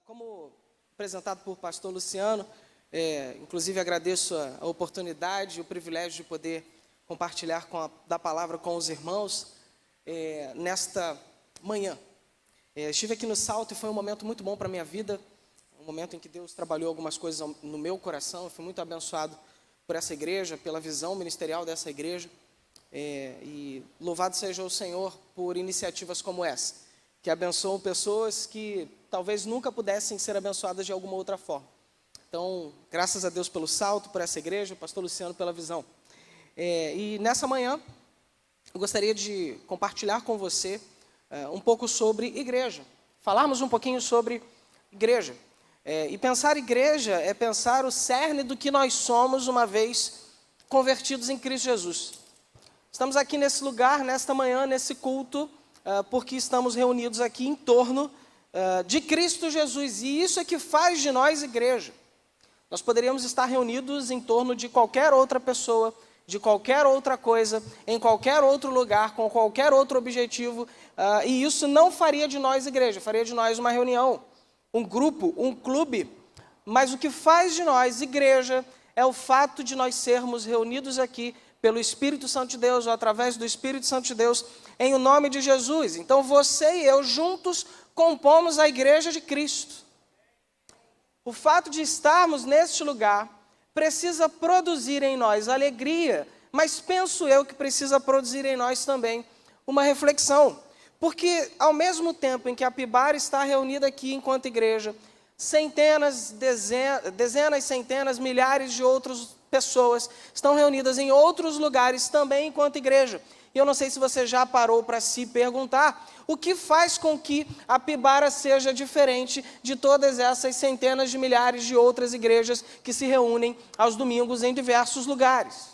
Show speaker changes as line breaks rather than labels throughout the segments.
Como apresentado por pastor Luciano, inclusive agradeço a oportunidade e o privilégio de poder compartilhar da palavra com os irmãos nesta manhã. Estive aqui no Salto e foi um momento muito bom para a minha vida, um momento em que Deus trabalhou algumas coisas no meu coração. Eu fui muito abençoado por essa igreja, pela visão ministerial dessa igreja, e louvado seja o Senhor por iniciativas como essa, que abençoam pessoas que talvez nunca pudessem ser abençoadas de alguma outra forma. Então, graças a Deus pelo Salto, por essa igreja, o pastor Luciano pela visão. E nessa manhã, eu gostaria de compartilhar com você um pouco sobre igreja. Falarmos um pouquinho sobre igreja. E pensar igreja é pensar o cerne do que nós somos uma vez convertidos em Cristo Jesus. Estamos aqui nesse lugar, nesta manhã, nesse culto, porque estamos reunidos aqui em torno de Cristo Jesus, e isso é que faz de nós igreja. Nós poderíamos estar reunidos em torno de qualquer outra pessoa, de qualquer outra coisa, em qualquer outro lugar, com qualquer outro objetivo, e isso não faria de nós igreja, faria de nós uma reunião, um grupo, um clube. Mas o que faz de nós igreja é o fato de nós sermos reunidos aqui pelo Espírito Santo de Deus, ou através do Espírito Santo de Deus, em o nome de Jesus. Então você e eu juntos compomos a igreja de Cristo. O fato de estarmos neste lugar precisa produzir em nós alegria, mas penso eu que precisa produzir em nós também uma reflexão. Porque ao mesmo tempo em que a Pibara está reunida aqui enquanto igreja, centenas, dezenas, centenas, milhares de outras pessoas estão reunidas em outros lugares também enquanto igreja. E eu não sei se você já parou para se perguntar o que faz com que a Pibara seja diferente de todas essas centenas de milhares de outras igrejas que se reúnem aos domingos em diversos lugares.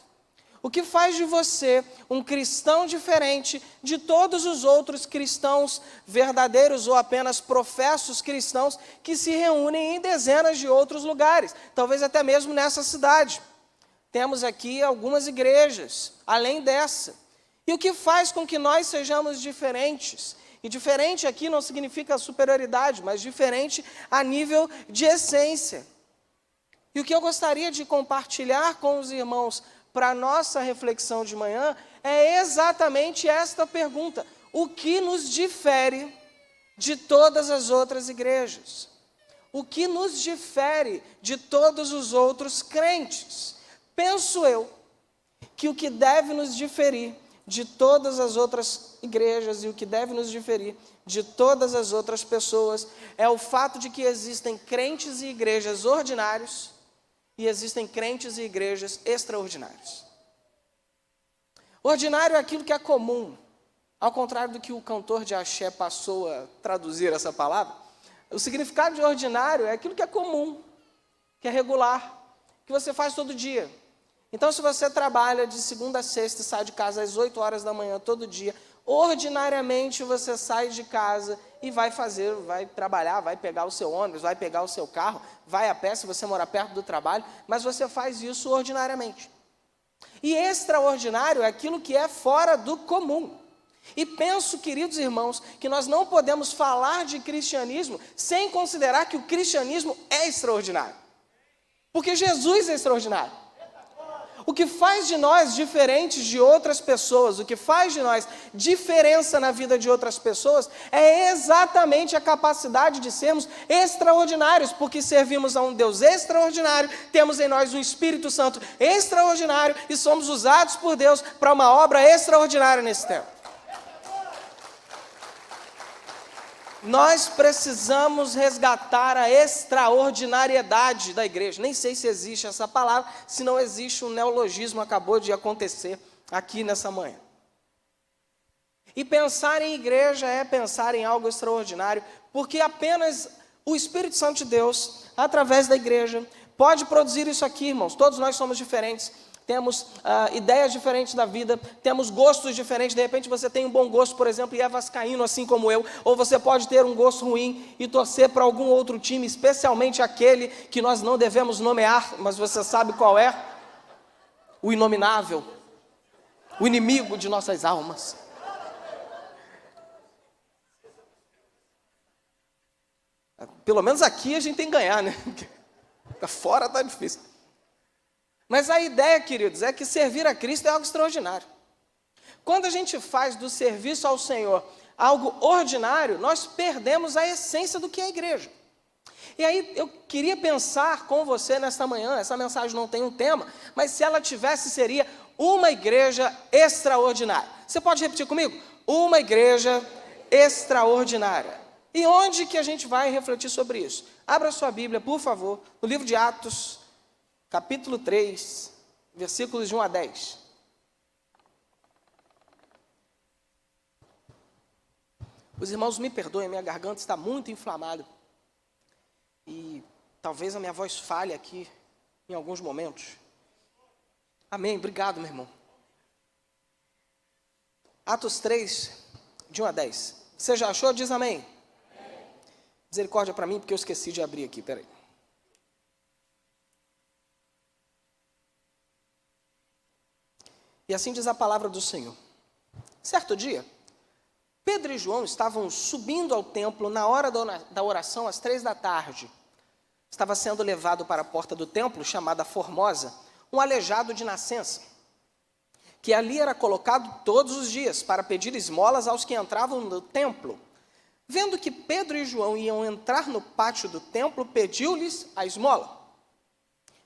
O que faz de você um cristão diferente de todos os outros cristãos verdadeiros ou apenas professos cristãos que se reúnem em dezenas de outros lugares, talvez até mesmo nessa cidade. Temos aqui algumas igrejas, além dessa. E o que faz com que nós sejamos diferentes? E diferente aqui não significa superioridade, mas diferente a nível de essência. E o que eu gostaria de compartilhar com os irmãos para a nossa reflexão de manhã é exatamente esta pergunta: o que nos difere de todas as outras igrejas? O que nos difere de todos os outros crentes? Penso eu que o que deve nos diferir de todas as outras igrejas e o que deve nos diferir de todas as outras pessoas é o fato de que existem crentes e igrejas ordinários e existem crentes e igrejas extraordinários. Ordinário é aquilo que é comum. Ao contrário do que o cantor de axé passou a traduzir essa palavra, o significado de ordinário é aquilo que é comum, que é regular, que você faz todo dia. Então, se você trabalha de segunda a sexta e sai de casa às 8 horas da manhã todo dia, ordinariamente você sai de casa e vai trabalhar, vai pegar o seu ônibus, vai pegar o seu carro, vai a pé se você mora perto do trabalho, mas você faz isso ordinariamente. E extraordinário é aquilo que é fora do comum. E penso, queridos irmãos, que nós não podemos falar de cristianismo sem considerar que o cristianismo é extraordinário. Porque Jesus é extraordinário. O que faz de nós diferentes de outras pessoas, o que faz de nós diferença na vida de outras pessoas, é exatamente a capacidade de sermos extraordinários, porque servimos a um Deus extraordinário, temos em nós um Espírito Santo extraordinário e somos usados por Deus para uma obra extraordinária nesse tempo. Nós precisamos resgatar a extraordinariedade da igreja. Nem sei se existe essa palavra, se não existe, um neologismo acabou de acontecer aqui nessa manhã. E pensar em igreja é pensar em algo extraordinário, porque apenas o Espírito Santo de Deus, através da igreja, pode produzir isso aqui, irmãos. Todos nós somos diferentes. Temos ideias diferentes da vida, temos gostos diferentes. De repente você tem um bom gosto, por exemplo, e é vascaíno assim como eu, ou você pode ter um gosto ruim e torcer para algum outro time, especialmente aquele que nós não devemos nomear, mas você sabe qual é? O inominável, o inimigo de nossas almas. Pelo menos aqui a gente tem que ganhar, né? Porque fora está difícil. Mas a ideia, queridos, é que servir a Cristo é algo extraordinário. Quando a gente faz do serviço ao Senhor algo ordinário, nós perdemos a essência do que é a igreja. E aí eu queria pensar com você nesta manhã, essa mensagem não tem um tema, mas se ela tivesse, seria uma igreja extraordinária. Você pode repetir comigo? Uma igreja extraordinária. E onde que a gente vai refletir sobre isso? Abra sua Bíblia, por favor, no livro de Atos, capítulo 3, versículos de 1 a 10. Os irmãos me perdoem, minha garganta está muito inflamada. E talvez a minha voz falhe aqui em alguns momentos. Amém, obrigado, meu irmão. Atos 3, de 1 a 10. Você já achou? Diz amém. Amém. Misericórdia para mim, porque eu esqueci de abrir aqui, peraí. E assim diz a palavra do Senhor. Certo dia, Pedro e João estavam subindo ao templo na hora da oração, às 3 da tarde. Estava sendo levado para a porta do templo, chamada Formosa, um aleijado de nascença, que ali era colocado todos os dias para pedir esmolas aos que entravam no templo. Vendo que Pedro e João iam entrar no pátio do templo, pediu-lhes a esmola.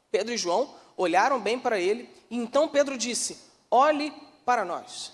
Pedro e João olharam bem para ele, e então Pedro disse: olhe para nós.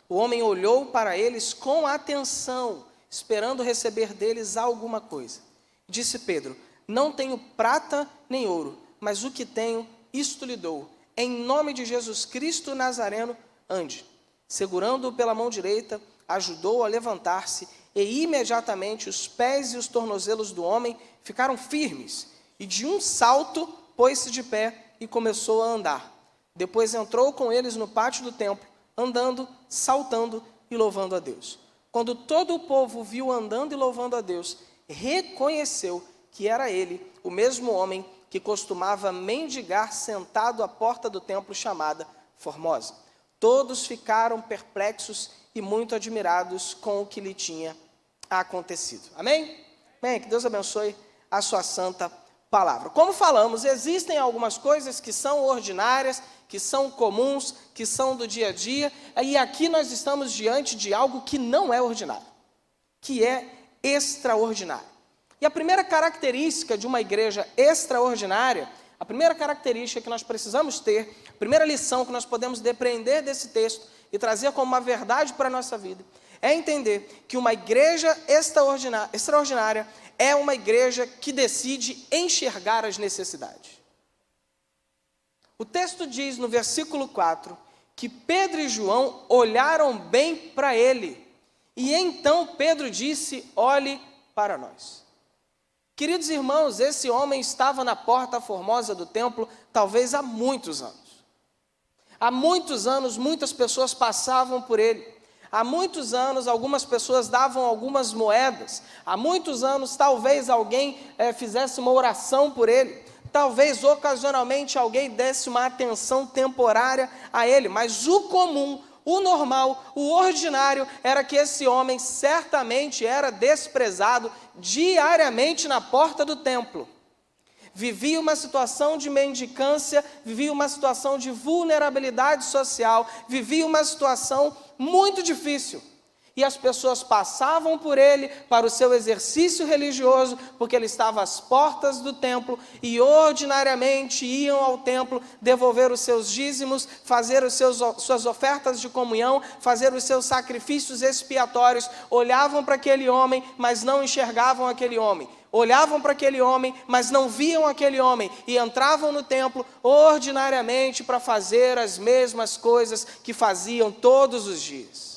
O homem olhou para eles com atenção, esperando receber deles alguma coisa. Disse Pedro: não tenho prata nem ouro, mas o que tenho, isto lhe dou. Em nome de Jesus Cristo Nazareno, ande. Segurando-o pela mão direita, ajudou-o a levantar-se, e imediatamente os pés e os tornozelos do homem ficaram firmes, e de um salto pôs-se de pé e começou a andar. Depois entrou com eles no pátio do templo, andando, saltando e louvando a Deus. Quando todo o povo viu andando e louvando a Deus, reconheceu que era ele, o mesmo homem que costumava mendigar sentado à porta do templo chamada Formosa. Todos ficaram perplexos e muito admirados com o que lhe tinha acontecido. Amém? Amém. Que Deus abençoe a sua santa palavra. Como falamos, existem algumas coisas que são ordinárias, que são comuns, que são do dia a dia, e aqui nós estamos diante de algo que não é ordinário, que é extraordinário. E a primeira característica de uma igreja extraordinária, a primeira característica que nós precisamos ter, a primeira lição que nós podemos depreender desse texto e trazer como uma verdade para a nossa vida, é entender que uma igreja extraordinária é uma igreja que decide enxergar as necessidades. O texto diz no versículo 4 que Pedro e João olharam bem para ele. E então Pedro disse: olhe para nós. Queridos irmãos, esse homem estava na porta formosa do templo talvez há muitos anos. Há muitos anos, muitas pessoas passavam por ele. Há muitos anos, algumas pessoas davam algumas moedas. Há muitos anos, talvez alguém fizesse uma oração por ele. Talvez, ocasionalmente, alguém desse uma atenção temporária a ele. Mas o comum, o normal, o ordinário, era que esse homem certamente era desprezado diariamente na porta do templo. Vivia uma situação de mendicância, vivia uma situação de vulnerabilidade social, vivia uma situação muito difícil. E as pessoas passavam por ele para o seu exercício religioso, porque ele estava às portas do templo e ordinariamente iam ao templo devolver os seus dízimos, fazer suas ofertas de comunhão, fazer os seus sacrifícios expiatórios. Olhavam para aquele homem, mas não enxergavam aquele homem. Olhavam para aquele homem, mas não viam aquele homem, e entravam no templo ordinariamente para fazer as mesmas coisas que faziam todos os dias.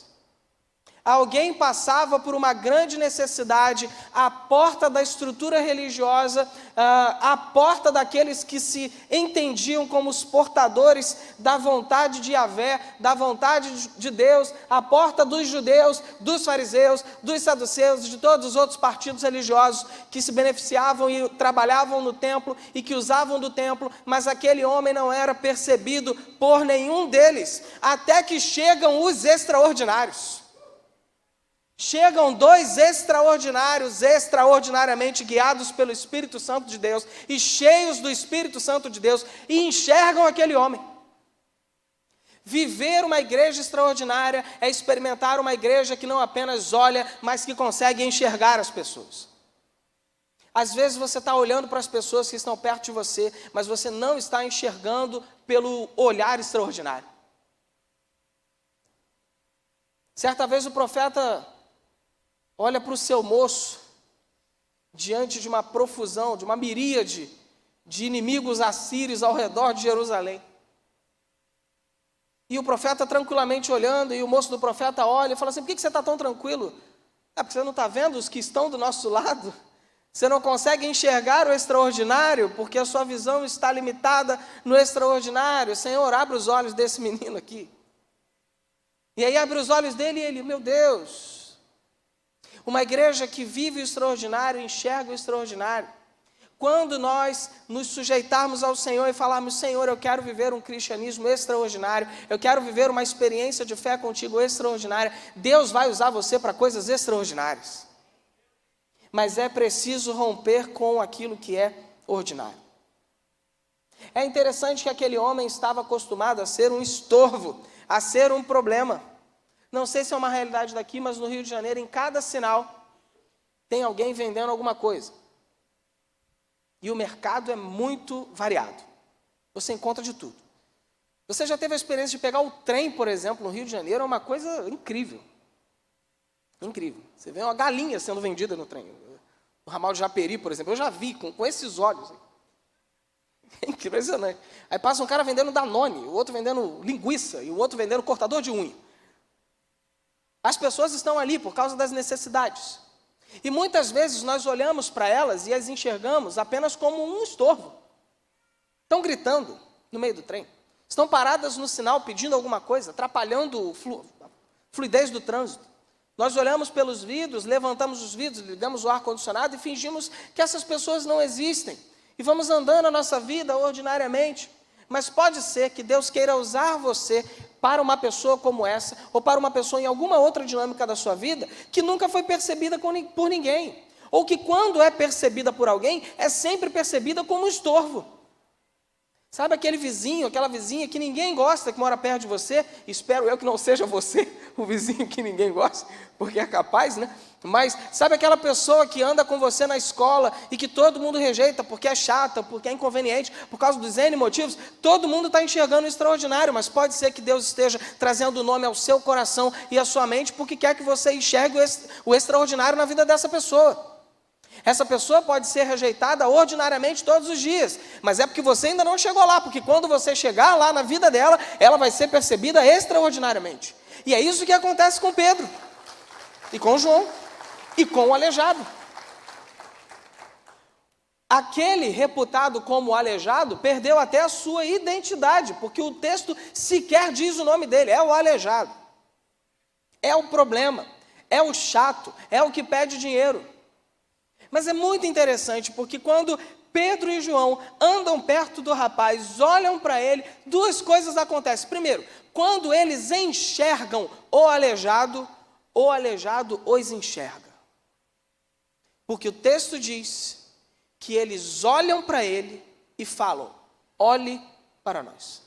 Alguém passava por uma grande necessidade, à porta da estrutura religiosa, à porta daqueles que se entendiam como os portadores da vontade de Yahvé, da vontade de Deus, à porta dos judeus, dos fariseus, dos saduceus, de todos os outros partidos religiosos que se beneficiavam e trabalhavam no templo e que usavam do templo, mas aquele homem não era percebido por nenhum deles, até que chegam os extraordinários. Chegam dois extraordinários, extraordinariamente guiados pelo Espírito Santo de Deus e cheios do Espírito Santo de Deus, e enxergam aquele homem. Viver uma igreja extraordinária é experimentar uma igreja que não apenas olha, mas que consegue enxergar as pessoas. Às vezes você está olhando para as pessoas que estão perto de você, mas você não está enxergando pelo olhar extraordinário. Certa vez o profeta olha para o seu moço, diante de uma profusão, de uma miríade de inimigos assírios ao redor de Jerusalém. E o profeta tranquilamente olhando, e o moço do profeta olha e fala assim: por que você está tão tranquilo? Porque você não está vendo os que estão do nosso lado? Você não consegue enxergar o extraordinário, porque a sua visão está limitada no extraordinário. Senhor, abre os olhos desse menino aqui. E aí abre os olhos dele e ele, meu Deus... Uma igreja que vive o extraordinário, enxerga o extraordinário. Quando nós nos sujeitarmos ao Senhor e falarmos: Senhor, eu quero viver um cristianismo extraordinário, eu quero viver uma experiência de fé contigo extraordinária, Deus vai usar você para coisas extraordinárias. Mas é preciso romper com aquilo que é ordinário. É interessante que aquele homem estava acostumado a ser um estorvo, a ser um problema. Não sei se é uma realidade daqui, mas no Rio de Janeiro, em cada sinal, tem alguém vendendo alguma coisa. E o mercado é muito variado. Você encontra de tudo. Você já teve a experiência de pegar o trem, por exemplo, no Rio de Janeiro? É uma coisa incrível. Incrível. Você vê uma galinha sendo vendida no trem. No ramal de Japeri, por exemplo. Eu já vi com esses olhos. É impressionante. Aí passa um cara vendendo Danone, o outro vendendo linguiça, e o outro vendendo cortador de unha. As pessoas estão ali por causa das necessidades. E muitas vezes nós olhamos para elas e as enxergamos apenas como um estorvo. Estão gritando no meio do trem. Estão paradas no sinal pedindo alguma coisa, atrapalhando a fluidez do trânsito. Nós olhamos pelos vidros, levantamos os vidros, ligamos o ar-condicionado e fingimos que essas pessoas não existem. E vamos andando a nossa vida ordinariamente. Mas pode ser que Deus queira usar você para uma pessoa como essa, ou para uma pessoa em alguma outra dinâmica da sua vida, que nunca foi percebida por ninguém. Ou que quando é percebida por alguém, é sempre percebida como um estorvo. Sabe aquele vizinho, aquela vizinha que ninguém gosta, que mora perto de você? Espero eu que não seja você, o vizinho que ninguém gosta, porque é capaz, né? Mas sabe aquela pessoa que anda com você na escola e que todo mundo rejeita porque é chata, porque é inconveniente, por causa dos N motivos? Todo mundo está enxergando o extraordinário, mas pode ser que Deus esteja trazendo o nome ao seu coração e à sua mente, porque quer que você enxergue o extraordinário na vida dessa pessoa. Essa pessoa pode ser rejeitada ordinariamente todos os dias, mas é porque você ainda não chegou lá, porque quando você chegar lá na vida dela, ela vai ser percebida extraordinariamente. E é isso que acontece com Pedro, e com João, e com o aleijado. Aquele reputado como aleijado perdeu até a sua identidade, porque o texto sequer diz o nome dele, é o aleijado. É o problema, é o chato, é o que pede dinheiro. Mas é muito interessante, porque quando Pedro e João andam perto do rapaz, olham para ele, duas coisas acontecem. Primeiro, quando eles enxergam o aleijado os enxerga. Porque o texto diz que eles olham para ele e falam: olhe para nós.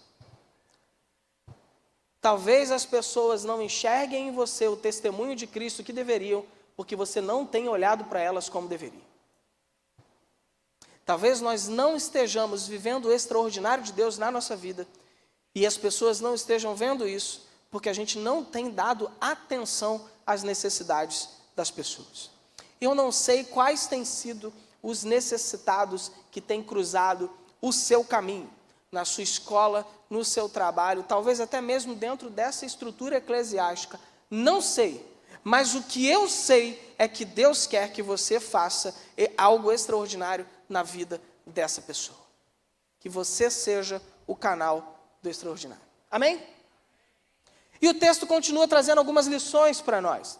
Talvez as pessoas não enxerguem em você o testemunho de Cristo que deveriam, porque você não tem olhado para elas como deveria. Talvez nós não estejamos vivendo o extraordinário de Deus na nossa vida, e as pessoas não estejam vendo isso, porque a gente não tem dado atenção às necessidades das pessoas. Eu não sei quais têm sido os necessitados que têm cruzado o seu caminho, na sua escola, no seu trabalho, talvez até mesmo dentro dessa estrutura eclesiástica. Não sei, mas o que eu sei é que Deus quer que você faça algo extraordinário na vida dessa pessoa. Que você seja o canal do extraordinário. Amém? E o texto continua trazendo algumas lições para nós.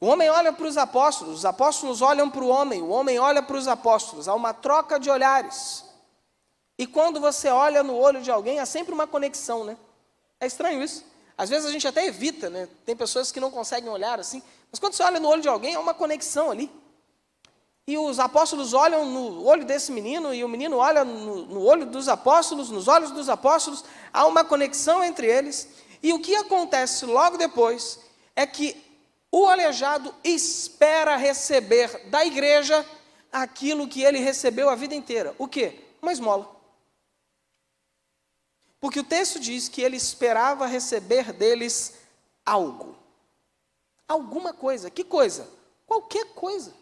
O homem olha para os apóstolos olham para o homem olha para os apóstolos. Há uma troca de olhares. E quando você olha no olho de alguém, há sempre uma conexão, né? É estranho isso. Às vezes a gente até evita, né? Tem pessoas que não conseguem olhar assim, mas quando você olha no olho de alguém, há uma conexão ali. E os apóstolos olham no olho desse menino, e o menino olha no olho dos apóstolos, nos olhos dos apóstolos, há uma conexão entre eles. E o que acontece logo depois é que o aleijado espera receber da igreja aquilo que ele recebeu a vida inteira. O quê? Uma esmola. Porque o texto diz que ele esperava receber deles algo. Alguma coisa. Que coisa? Qualquer coisa.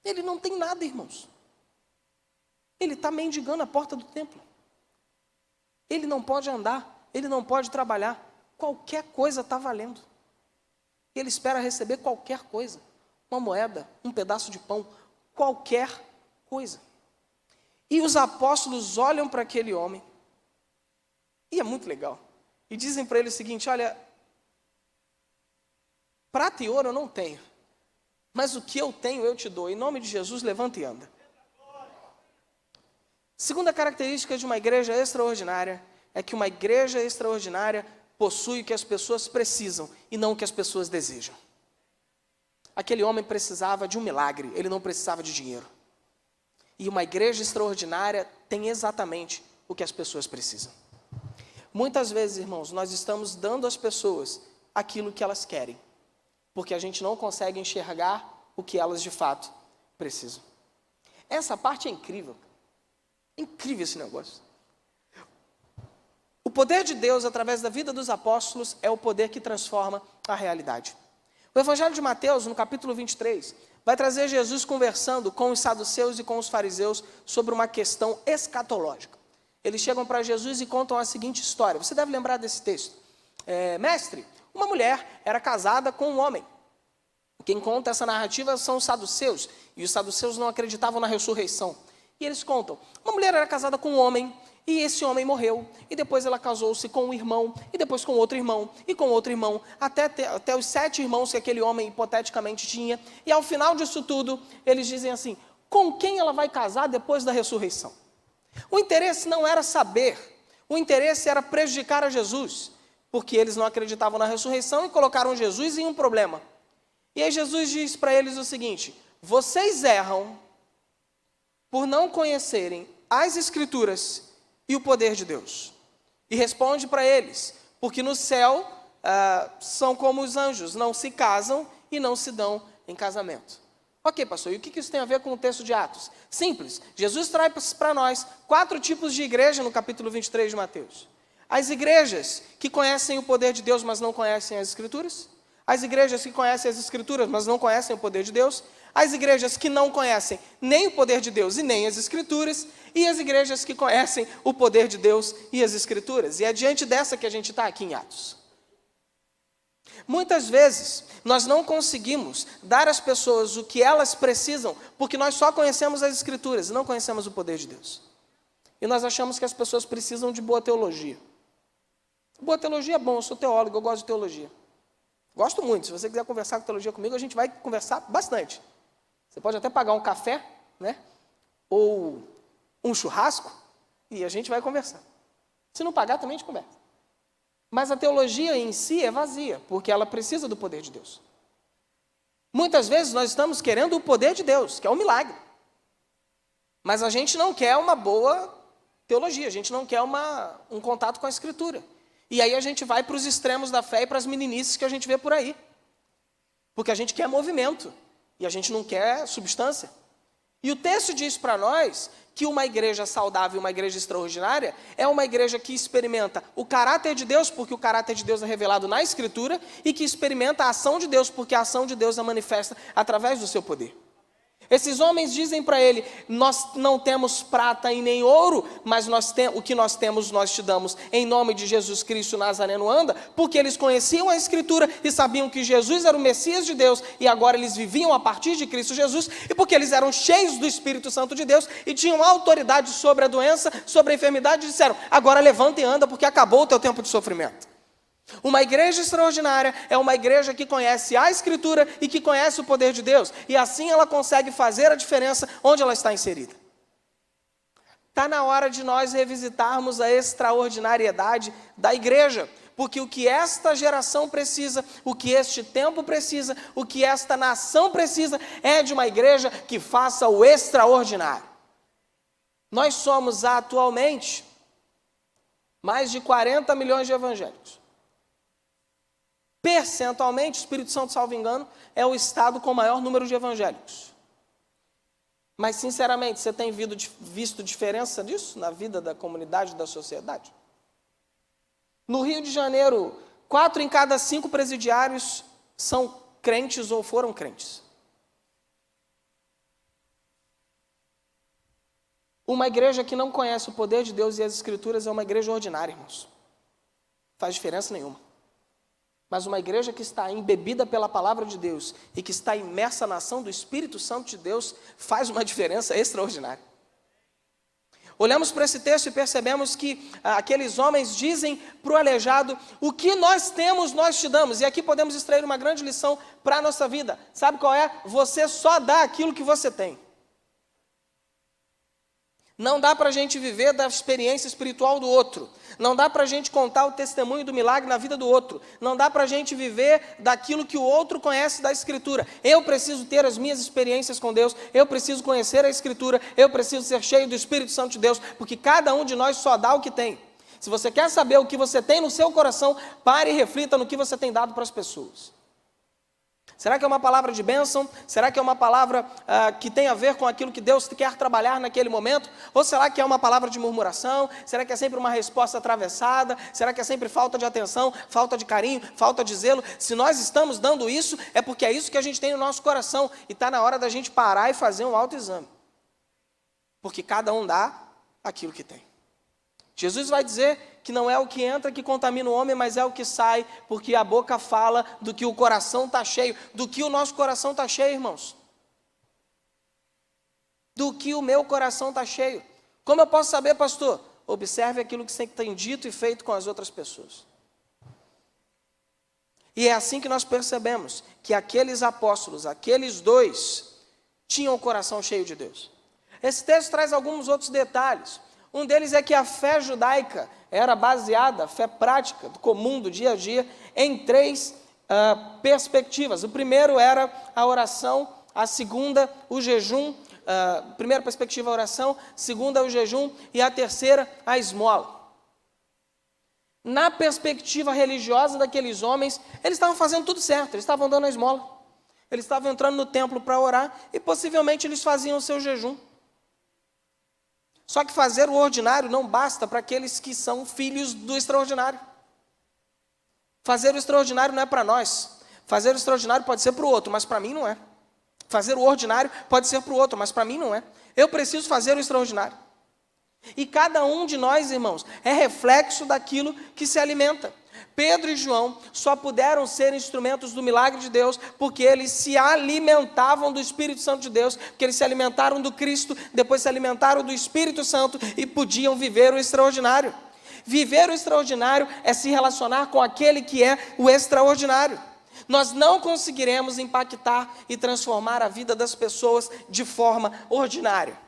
Ele não tem nada, irmãos. Ele está mendigando a porta do templo. Ele não pode andar, ele não pode trabalhar. Qualquer coisa está valendo. Ele espera receber qualquer coisa. Uma moeda, um pedaço de pão, qualquer coisa. E os apóstolos olham para aquele homem, e é muito legal, e dizem para ele o seguinte: olha, prata e ouro eu não tenho, mas o que eu tenho eu te dou. Em nome de Jesus, levanta e anda. Segunda característica de uma igreja extraordinária é que uma igreja extraordinária possui o que as pessoas precisam e não o que as pessoas desejam. Aquele homem precisava de um milagre, ele não precisava de dinheiro. E uma igreja extraordinária tem exatamente o que as pessoas precisam. Muitas vezes, irmãos, nós estamos dando às pessoas aquilo que elas querem, porque a gente não consegue enxergar o que elas de fato precisam. Essa parte é incrível. É incrível esse negócio. O poder de Deus através da vida dos apóstolos é o poder que transforma a realidade. O Evangelho de Mateus, no capítulo 23, vai trazer Jesus conversando com os saduceus e com os fariseus sobre uma questão escatológica. Eles chegam para Jesus e contam a seguinte história. Você deve lembrar desse texto. Mestre, uma mulher era casada com um homem. Quem conta essa narrativa são os saduceus. E os saduceus não acreditavam na ressurreição. E eles contam, uma mulher era casada com um homem, e esse homem morreu, e depois ela casou-se com um irmão, e depois com outro irmão, e com outro irmão, até os 7 irmãos que aquele homem hipoteticamente tinha, e ao final disso tudo, eles dizem assim, com quem ela vai casar depois da ressurreição? O interesse não era saber, o interesse era prejudicar a Jesus, porque eles não acreditavam na ressurreição e colocaram Jesus em um problema. E aí Jesus diz para eles o seguinte, vocês erram por não conhecerem as Escrituras e o poder de Deus. E responde para eles, porque no céu são como os anjos, não se casam e não se dão em casamento. Ok, pastor, e o que isso tem a ver com o texto de Atos? Simples, Jesus traz para nós 4 tipos de igreja no capítulo 23 de Mateus. As igrejas que conhecem o poder de Deus, mas não conhecem as Escrituras. As igrejas que conhecem as Escrituras, mas não conhecem o poder de Deus. As igrejas que não conhecem nem o poder de Deus e nem as Escrituras. E as igrejas que conhecem o poder de Deus e as Escrituras. E é diante dessa que a gente está aqui em Atos. Muitas vezes, nós não conseguimos dar às pessoas o que elas precisam, porque nós só conhecemos as Escrituras e não conhecemos o poder de Deus. E nós achamos que as pessoas precisam de boa teologia. Boa teologia é bom, eu sou teólogo, eu gosto de teologia. Gosto muito, se você quiser conversar com teologia comigo, a gente vai conversar bastante. Você pode até pagar um café, né? Ou um churrasco, e a gente vai conversar. Se não pagar, também a gente conversa. Mas a teologia em si é vazia, porque ela precisa do poder de Deus. Muitas vezes nós estamos querendo o poder de Deus, que é um milagre. Mas a gente não quer uma boa teologia, a gente não quer um contato com a Escritura. E aí a gente vai para os extremos da fé e para as meninices que a gente vê por aí. Porque a gente quer movimento, e a gente não quer substância. E o texto diz para nós que uma igreja saudável, uma igreja extraordinária, é uma igreja que experimenta o caráter de Deus, porque o caráter de Deus é revelado na Escritura, e que experimenta a ação de Deus, porque a ação de Deus é manifesta através do seu poder. Esses homens dizem para ele, nós não temos prata e nem ouro, mas o que nós temos nós te damos, em nome de Jesus Cristo Nazareno anda, porque eles conheciam a Escritura e sabiam que Jesus era o Messias de Deus, e agora eles viviam a partir de Cristo Jesus, e porque eles eram cheios do Espírito Santo de Deus, e tinham autoridade sobre a doença, sobre a enfermidade, e disseram, agora levanta e anda, porque acabou o teu tempo de sofrimento. Uma igreja extraordinária é uma igreja que conhece a Escritura e que conhece o poder de Deus. E assim ela consegue fazer a diferença onde ela está inserida. Está na hora de nós revisitarmos a extraordinariedade da igreja, porque o que esta geração precisa, o que este tempo precisa, o que esta nação precisa, é de uma igreja que faça o extraordinário. Nós somos atualmente mais de 40 milhões de evangélicos. Percentualmente, o Espírito Santo, salvo engano, é o estado com o maior número de evangélicos. Mas, sinceramente, você tem visto diferença disso na vida da comunidade, da sociedade? No Rio de Janeiro, 4 em cada 5 presidiários são crentes ou foram crentes. Uma igreja que não conhece o poder de Deus e as Escrituras é uma igreja ordinária, irmãos. Não faz diferença nenhuma. Mas uma igreja que está embebida pela palavra de Deus e que está imersa na ação do Espírito Santo de Deus faz uma diferença extraordinária. Olhamos para esse texto e percebemos que aqueles homens dizem para o aleijado: o que nós temos, nós te damos. E aqui podemos extrair uma grande lição para a nossa vida. Sabe qual é? Você só dá aquilo que você tem. Não dá para a gente viver da experiência espiritual do outro. Não dá para a gente contar o testemunho do milagre na vida do outro. Não dá para a gente viver daquilo que o outro conhece da Escritura. Eu preciso ter as minhas experiências com Deus. Eu preciso conhecer a Escritura. Eu preciso ser cheio do Espírito Santo de Deus. Porque cada um de nós só dá o que tem. Se você quer saber o que você tem no seu coração, pare e reflita no que você tem dado para as pessoas. Será que é uma palavra de bênção? Será que é uma palavra que tem a ver com aquilo que Deus quer trabalhar naquele momento? Ou será que é uma palavra de murmuração? Será que é sempre uma resposta atravessada? Será que é sempre falta de atenção, falta de carinho, falta de zelo? Se nós estamos dando isso, é porque é isso que a gente tem no nosso coração. E está na hora da gente parar e fazer um autoexame. Porque cada um dá aquilo que tem. Jesus vai dizer que não é o que entra que contamina o homem, mas é o que sai, porque a boca fala do que o coração está cheio. Do que o nosso coração está cheio, irmãos? Do que o meu coração está cheio. Como eu posso saber, pastor? Observe aquilo que você tem dito e feito com as outras pessoas. E é assim que nós percebemos que aqueles apóstolos, aqueles dois, tinham o coração cheio de Deus. Esse texto traz alguns outros detalhes. Um deles é que a fé judaica era baseada, a fé prática, comum do dia a dia, em 3 perspectivas. O primeiro era a oração, a segunda, o jejum. Primeira perspectiva, a oração, segunda, o jejum, e a terceira, a esmola. Na perspectiva religiosa daqueles homens, eles estavam fazendo tudo certo, eles estavam dando a esmola. Eles estavam entrando no templo para orar e possivelmente eles faziam o seu jejum. Só que fazer o ordinário não basta para aqueles que são filhos do extraordinário. Fazer o extraordinário não é para nós. Fazer o extraordinário pode ser para o outro, mas para mim não é. Fazer o ordinário pode ser para o outro, mas para mim não é. Eu preciso fazer o extraordinário. E cada um de nós, irmãos, é reflexo daquilo que se alimenta. Pedro e João só puderam ser instrumentos do milagre de Deus porque eles se alimentavam do Espírito Santo de Deus, porque eles se alimentaram do Cristo, depois se alimentaram do Espírito Santo e podiam viver o extraordinário. Viver o extraordinário é se relacionar com aquele que é o extraordinário. Nós não conseguiremos impactar e transformar a vida das pessoas de forma ordinária.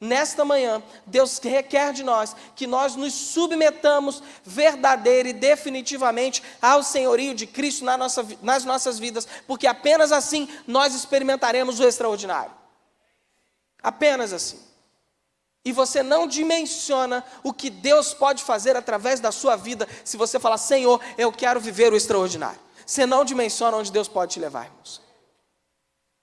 Nesta manhã, Deus requer de nós que nós nos submetamos verdadeira e definitivamente ao senhorio de Cristo nas nossas vidas, porque apenas assim nós experimentaremos o extraordinário. Apenas assim. E você não dimensiona o que Deus pode fazer através da sua vida se você falar: Senhor, eu quero viver o extraordinário. Você não dimensiona onde Deus pode te levar, irmãos.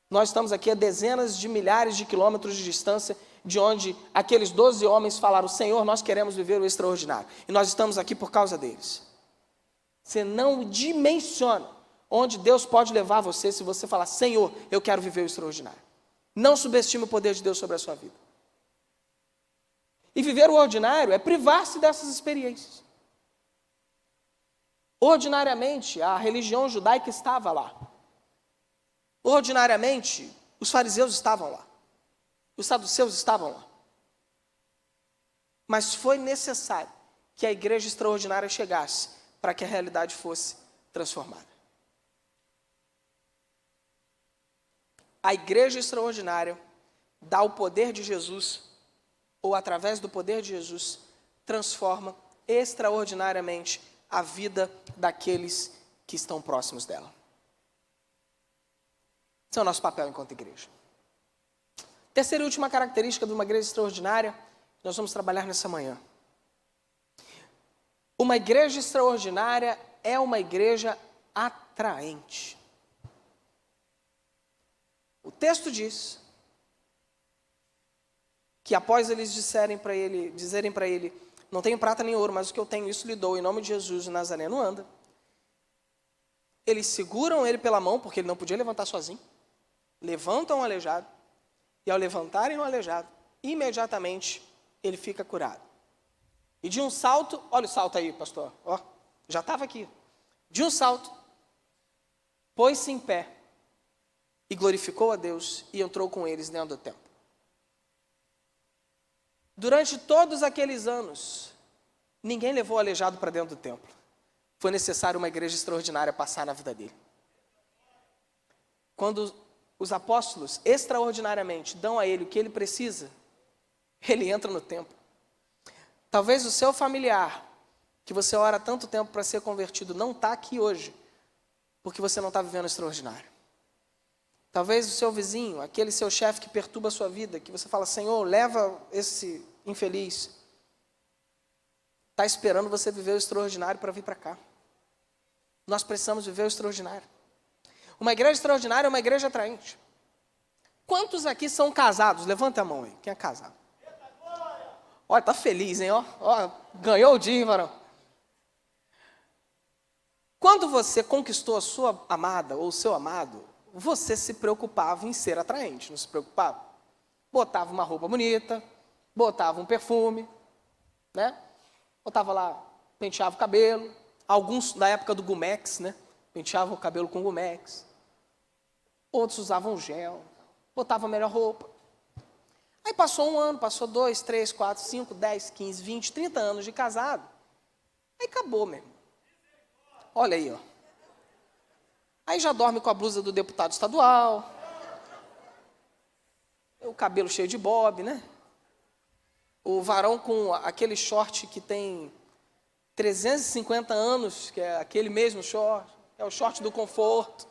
Nós estamos aqui a dezenas de milhares de quilômetros de distância de onde aqueles 12 homens falaram: Senhor, nós queremos viver o extraordinário. E nós estamos aqui por causa deles. Você não dimensiona onde Deus pode levar você se você falar: Senhor, eu quero viver o extraordinário. Não subestime o poder de Deus sobre a sua vida. E viver o ordinário é privar-se dessas experiências. Ordinariamente, a religião judaica estava lá. Ordinariamente, os fariseus estavam lá. Os saduceus estavam lá. Mas foi necessário que a igreja extraordinária chegasse para que a realidade fosse transformada. A igreja extraordinária dá o poder de Jesus ou através do poder de Jesus, transforma extraordinariamente a vida daqueles que estão próximos dela. Esse é o nosso papel enquanto igreja. Terceira e última característica de uma igreja extraordinária, nós vamos trabalhar nessa manhã. Uma igreja extraordinária é uma igreja atraente. O texto diz que após eles dizerem para ele, não tenho prata nem ouro, mas o que eu tenho, isso lhe dou, em nome de Jesus, o Nazareno anda. Eles seguram ele pela mão, porque ele não podia levantar sozinho. Levantam o aleijado, e ao levantarem o aleijado, imediatamente ele fica curado. E de um salto, olha o salto aí, pastor, ó, já estava aqui. De um salto, pôs-se em pé, e glorificou a Deus, e entrou com eles dentro do templo. Durante todos aqueles anos, ninguém levou o aleijado para dentro do templo. Foi necessário uma igreja extraordinária passar na vida dele. Quando os apóstolos, extraordinariamente, dão a ele o que ele precisa, ele entra no templo. Talvez o seu familiar, que você ora tanto tempo para ser convertido, não está aqui hoje, porque você não está vivendo o extraordinário. Talvez o seu vizinho, aquele seu chefe que perturba a sua vida, que você fala, Senhor, leva esse infeliz, está esperando você viver o extraordinário para vir para cá. Nós precisamos viver o extraordinário. Uma igreja extraordinária é uma igreja atraente. Quantos aqui são casados? Levanta a mão aí, quem é casado? Olha, está feliz, hein? Ó, ganhou o dia, hein, varão? Quando você conquistou a sua amada ou o seu amado, você se preocupava em ser atraente, não se preocupava? Botava uma roupa bonita, botava um perfume, né? Botava lá, penteava o cabelo. Alguns, da época do Gumex, né? Penteavam o cabelo com Gumex. Outros usavam gel, botavam a melhor roupa. Aí passou um ano, passou 2, 3, 4, 5, 10, 15, 20, 30 anos de casado. Aí acabou mesmo. Olha aí, ó. Aí já dorme com a blusa do deputado estadual. O cabelo cheio de bob, né? O varão com aquele short que tem 350 anos, que é aquele mesmo short. É o short do conforto.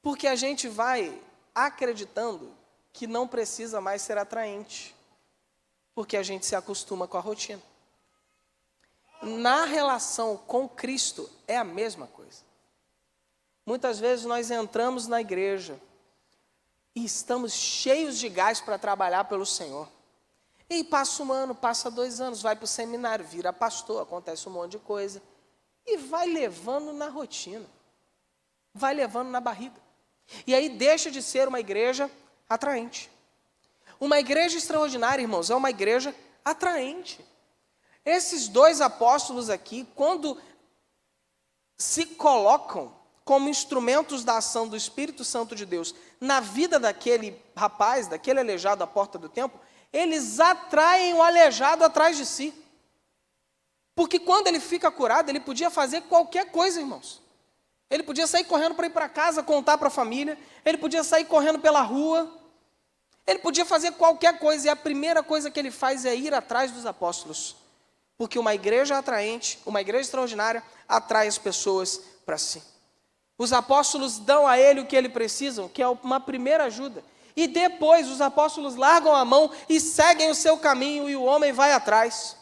Porque a gente vai acreditando que não precisa mais ser atraente. Porque a gente se acostuma com a rotina. Na relação com Cristo é a mesma coisa. Muitas vezes nós entramos na igreja e estamos cheios de gás para trabalhar pelo Senhor. E passa um ano, passa 2 anos, vai para o seminário, vira pastor, acontece um monte de coisa. E vai levando na rotina. Vai levando na barriga. E aí deixa de ser uma igreja atraente. Uma igreja extraordinária, irmãos, é uma igreja atraente. Esses 2 apóstolos aqui, quando se colocam como instrumentos da ação do Espírito Santo de Deus na vida daquele rapaz, daquele aleijado à porta do templo, eles atraem o aleijado atrás de si. Porque quando ele fica curado, ele podia fazer qualquer coisa, irmãos. Ele podia sair correndo para ir para casa, contar para a família. Ele podia sair correndo pela rua. Ele podia fazer qualquer coisa. E a primeira coisa que ele faz é ir atrás dos apóstolos. Porque uma igreja atraente, uma igreja extraordinária, atrai as pessoas para si. Os apóstolos dão a ele o que ele precisa, que é uma primeira ajuda. E depois os apóstolos largam a mão e seguem o seu caminho e o homem vai atrás.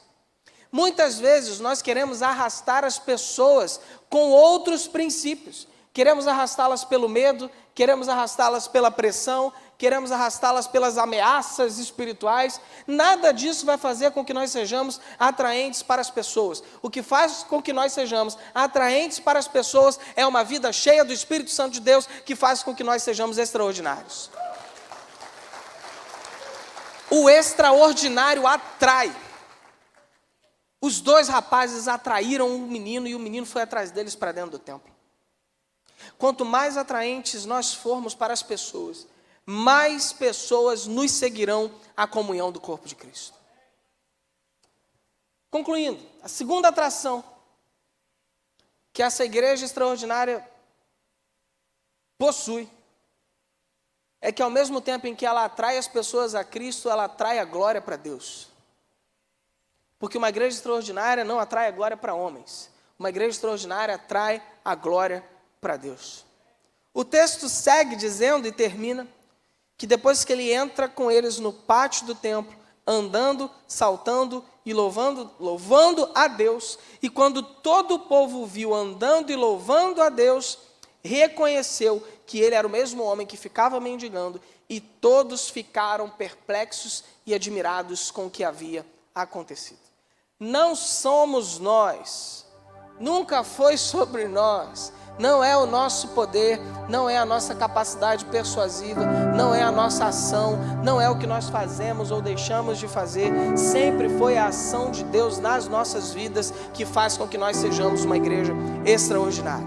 Muitas vezes nós queremos arrastar as pessoas com outros princípios. Queremos arrastá-las pelo medo, queremos arrastá-las pela pressão, queremos arrastá-las pelas ameaças espirituais. Nada disso vai fazer com que nós sejamos atraentes para as pessoas. O que faz com que nós sejamos atraentes para as pessoas é uma vida cheia do Espírito Santo de Deus, que faz com que nós sejamos extraordinários. O extraordinário atrai. Os 2 rapazes atraíram um menino e o menino foi atrás deles para dentro do templo. Quanto mais atraentes nós formos para as pessoas, mais pessoas nos seguirão à comunhão do corpo de Cristo. Concluindo, a segunda atração que essa igreja extraordinária possui é que ao mesmo tempo em que ela atrai as pessoas a Cristo, ela atrai a glória para Deus. Porque uma igreja extraordinária não atrai a glória para homens. Uma igreja extraordinária atrai a glória para Deus. O texto segue dizendo e termina que depois que ele entra com eles no pátio do templo, andando, saltando e louvando a Deus, e quando todo o povo viu andando e louvando a Deus, reconheceu que ele era o mesmo homem que ficava mendigando, e todos ficaram perplexos e admirados com o que havia acontecido. Não somos nós, nunca foi sobre nós, não é o nosso poder, não é a nossa capacidade persuasiva, não é a nossa ação, não é o que nós fazemos ou deixamos de fazer, sempre foi a ação de Deus nas nossas vidas que faz com que nós sejamos uma igreja extraordinária.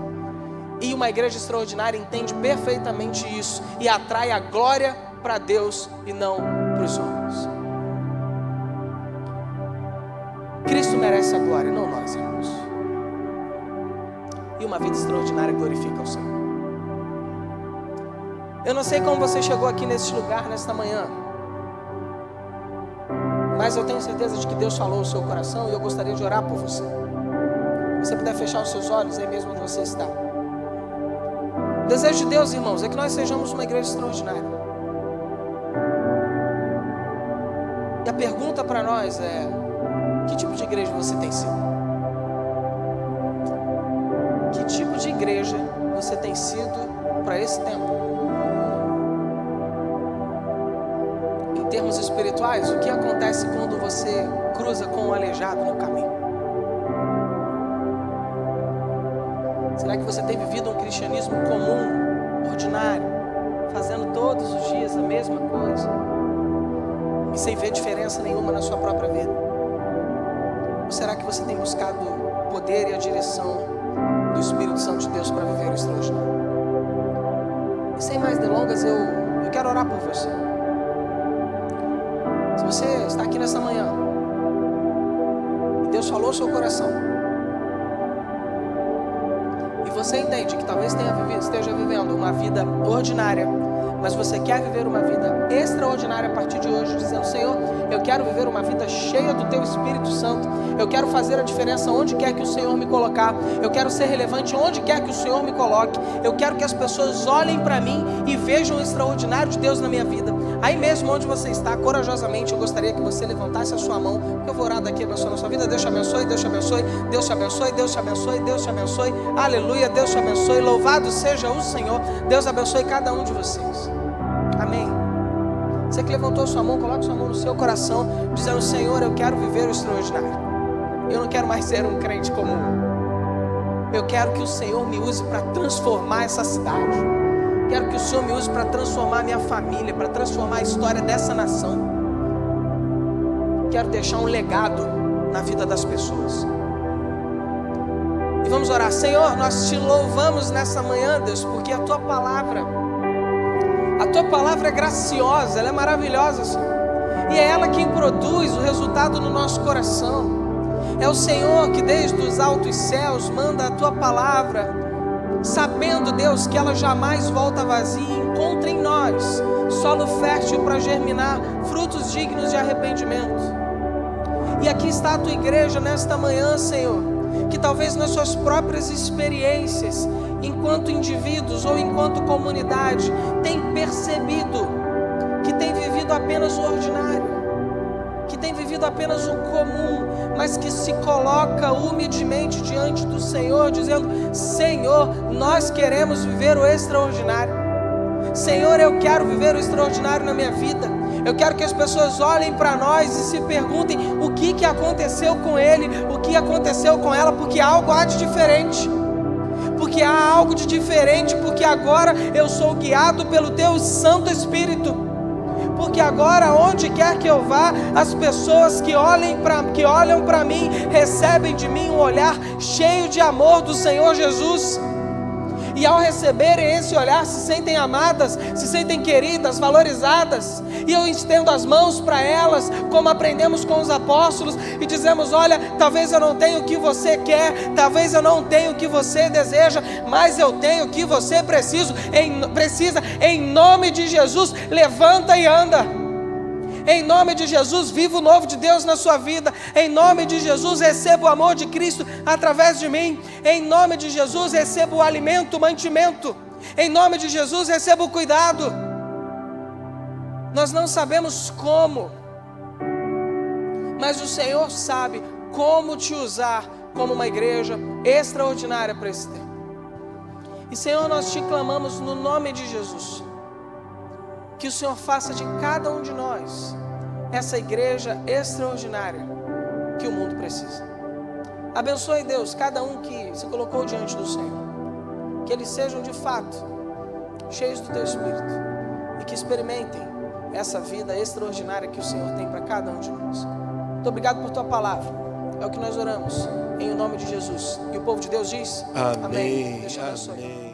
E uma igreja extraordinária entende perfeitamente isso e atrai a glória para Deus e não para os homens. Cristo merece a glória, não nós, irmãos. E uma vida extraordinária glorifica ao Senhor. Eu não sei como você chegou aqui nesse lugar, nesta manhã, mas eu tenho certeza de que Deus falou o seu coração e eu gostaria de orar por você. Se você puder fechar os seus olhos aí mesmo onde você está. O desejo de Deus, irmãos, é que nós sejamos uma igreja extraordinária. E a pergunta para nós é: que tipo de igreja você tem sido? Que tipo de igreja você tem sido para esse tempo? Em termos espirituais, o que acontece quando você cruza com um aleijado no caminho? Será que você tem vivido um cristianismo comum, ordinário, fazendo todos os dias a mesma coisa e sem ver diferença nenhuma na sua própria vida? Ou será que você tem buscado o poder e a direção do Espírito Santo de Deus para viver o extraordinário? E sem mais delongas, eu quero orar por você. Se você está aqui nessa manhã e Deus falou ao seu coração e você entende que talvez esteja vivendo uma vida ordinária, mas você quer viver uma vida extraordinária a partir de hoje, dizendo: Senhor, eu quero viver uma vida cheia do Teu Espírito Santo, eu quero fazer a diferença onde quer que o Senhor me colocar, eu quero ser relevante onde quer que o Senhor me coloque, eu quero que as pessoas olhem para mim e vejam o extraordinário de Deus na minha vida. Aí mesmo onde você está, corajosamente, eu gostaria que você levantasse a sua mão, porque eu vou orar daqui abençoando a sua vida. Deus te abençoe, Deus te abençoe, Deus te abençoe, Deus te abençoe, Deus te abençoe, aleluia, Deus te abençoe, louvado seja o Senhor. Deus abençoe cada um de vocês. Amém. Você que levantou sua mão, coloque sua mão no seu coração, dizendo: Senhor, eu quero viver o extraordinário. Eu não quero mais ser um crente comum. Eu quero que o Senhor me use para transformar essa cidade. Quero que o Senhor me use para transformar a minha família, para transformar a história dessa nação. Quero deixar um legado na vida das pessoas. E vamos orar. Senhor, nós te louvamos nessa manhã, Deus, porque a Tua palavra é graciosa, ela é maravilhosa, Senhor. E é ela quem produz o resultado no nosso coração. É o Senhor que desde os altos céus manda a Tua palavra, sabendo, Deus, que ela jamais volta vazia e encontra em nós solo fértil para germinar frutos dignos de arrependimento. E aqui está a Tua igreja nesta manhã, Senhor, que talvez nas suas próprias experiências, enquanto indivíduos ou enquanto comunidade, tem percebido que tem vivido apenas o ordinário, que tem vivido apenas o comum, mas que se coloca humildemente diante do Senhor, dizendo: Senhor, nós queremos viver o extraordinário. Senhor, eu quero viver o extraordinário na minha vida. Eu quero que as pessoas olhem para nós e se perguntem o que aconteceu com ele, o que aconteceu com ela, porque algo há de diferente. Porque há algo de diferente, porque agora eu sou guiado pelo Teu Santo Espírito. Porque agora, onde quer que eu vá, as pessoas que olham para mim, recebem de mim um olhar cheio de amor do Senhor Jesus. e ao receberem esse olhar se sentem amadas, se sentem queridas, valorizadas, e eu estendo as mãos para elas, como aprendemos com os apóstolos, e dizemos: olha, talvez eu não tenha o que você quer, talvez eu não tenha o que você deseja, mas eu tenho o que você precisa, em nome de Jesus, levanta e anda. Em nome de Jesus, viva o novo de Deus na sua vida. Em nome de Jesus, receba o amor de Cristo através de mim. Em nome de Jesus, receba o alimento, o mantimento. Em nome de Jesus, receba o cuidado. Nós não sabemos como, mas o Senhor sabe como te usar como uma igreja extraordinária para esse tempo. E Senhor, nós te clamamos no nome de Jesus, que o Senhor faça de cada um de nós essa igreja extraordinária que o mundo precisa. Abençoe, Deus, cada um que se colocou diante do Senhor, que eles sejam de fato cheios do Teu Espírito e que experimentem essa vida extraordinária que o Senhor tem para cada um de nós. Muito obrigado por Tua palavra, é o que nós oramos em nome de Jesus, e o povo de Deus diz: amém. Deus te abençoe.